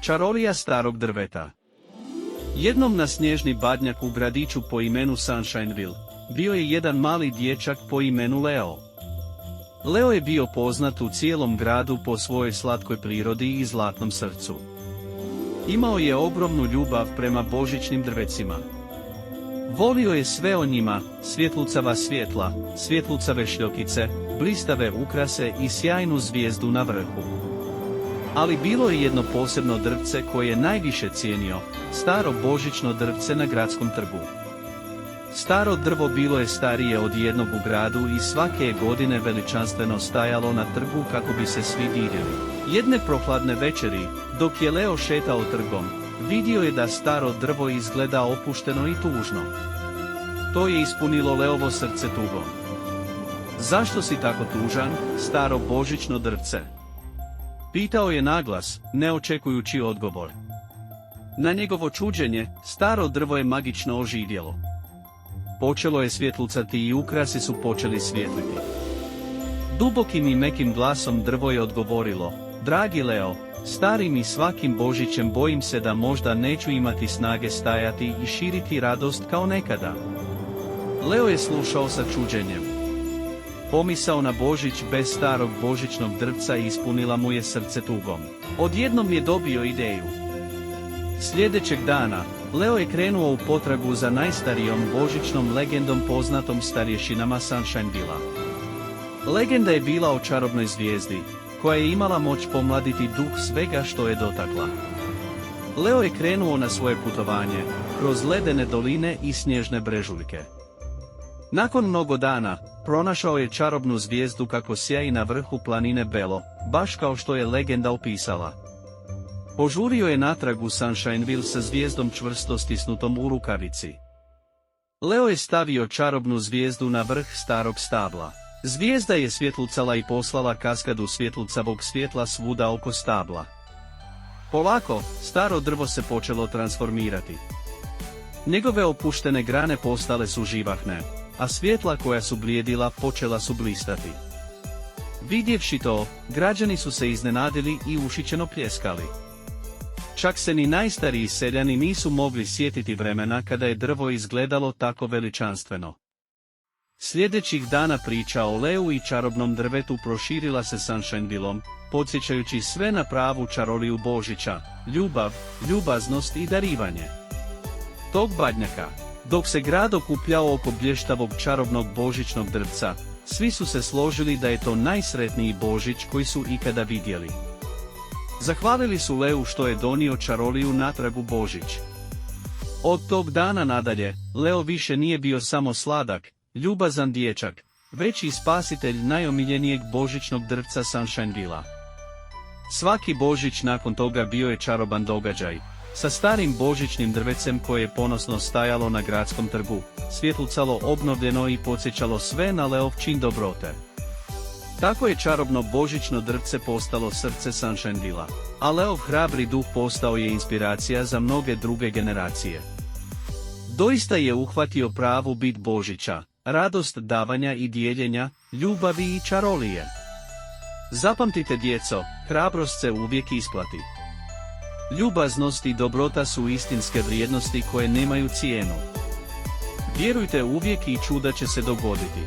Čarolija starog drveta. Jednom na snježni badnjak u gradiću po imenu Sunshineville bio je jedan mali dječak po imenu Leo. Leo je bio poznat u cijelom gradu po svojoj slatkoj prirodi i zlatnom srcu. Imao je ogromnu ljubav prema božićnim drvecima. Volio je sve o njima, svjetlucava svjetla, svjetlucave šljokice, blistave ukrase i sjajnu zvijezdu na vrhu. Ali bilo je jedno posebno drvce koje je najviše cijenio, staro božićno drvce na gradskom trgu. Staro drvo bilo je starije od jednog u gradu i svake je godine veličanstveno stajalo na trgu kako bi se svi divili. Jedne prohladne večeri, dok je Leo šetao trgom, vidio je da staro drvo izgleda opušteno i tužno. To je ispunilo Leovo srce tugom. Zašto si tako tužan, staro božićno drvce? Pitao je naglas, ne očekujući odgovor. Na njegovo čuđenje, staro drvo je magično oživjelo. Počelo je svjetlucati i ukrasi su počeli svijetliti. Dubokim i mekim glasom drvo je odgovorilo, dragi Leo, starim i svakim Božićem bojim se da možda neću imati snage stajati i širiti radost kao nekada. Leo je slušao sa čuđenjem. Pomisao na Božić bez starog božićnog drvca ispunila mu je srce tugom. Odjednom je dobio ideju. Sljedećeg dana, Leo je krenuo u potragu za najstarijom božićnom legendom poznatom starješinama Sunshinevilla. Legenda je bila o čarobnoj zvijezdi, koja je imala moć pomladiti duh svega što je dotakla. Leo je krenuo na svoje putovanje, kroz ledene doline i snježne brežuljke. Nakon mnogo dana, pronašao je čarobnu zvijezdu kako sjaji na vrhu planine Belo, baš kao što je legenda opisala. Požurio je natrag u Sunshineville sa zvijezdom čvrsto stisnutom u rukavici. Leo je stavio čarobnu zvijezdu na vrh starog stabla. Zvijezda je svjetlucala i poslala kaskadu svjetlucavog svjetla svuda oko stabla. Polako, staro drvo se počelo transformirati. Njegove opuštene grane postale su živahne, a svjetla koja su blijedila počela su blistati. Vidjevši to, građani su se iznenadili i ušićeno pljeskali. Čak se ni najstariji seljani nisu mogli sjetiti vremena kada je drvo izgledalo tako veličanstveno. Sljedećih dana priča o Leu i čarobnom drvetu proširila se Sunshinevillom, podsjećajući sve na pravu čaroliju Božića, ljubav, ljubaznost i darivanje. Tog badnjaka, dok se grad okupljao oko blještavog čarobnog božićnog drvca, svi su se složili da je to najsretniji Božić koji su ikada vidjeli. Zahvalili su Leu što je donio čaroliju natrag u Božić. Od tog dana nadalje, Leo više nije bio samo sladak, ljubazan dječak, već i spasitelj najomiljenijeg božićnog drvca Sunshinevilla. Svaki Božić nakon toga bio je čaroban događaj, sa starim božićnim drvecem koje je ponosno stajalo na gradskom trgu, svjetlucalo obnovljeno i podsjećalo sve na Leov čin dobrote. Tako je čarobno božićno drvce postalo srce Sunshinevilla, a Leov hrabri duh postao je inspiracija za mnoge druge generacije. Doista je uhvatio pravu bit Božića, radost davanja i dijeljenja, ljubavi i čarolije. Zapamtite djeco, hrabrost se uvijek isplati. Ljubaznost i dobrota su istinske vrijednosti koje nemaju cijenu. Vjerujte uvijek i čuda će se dogoditi.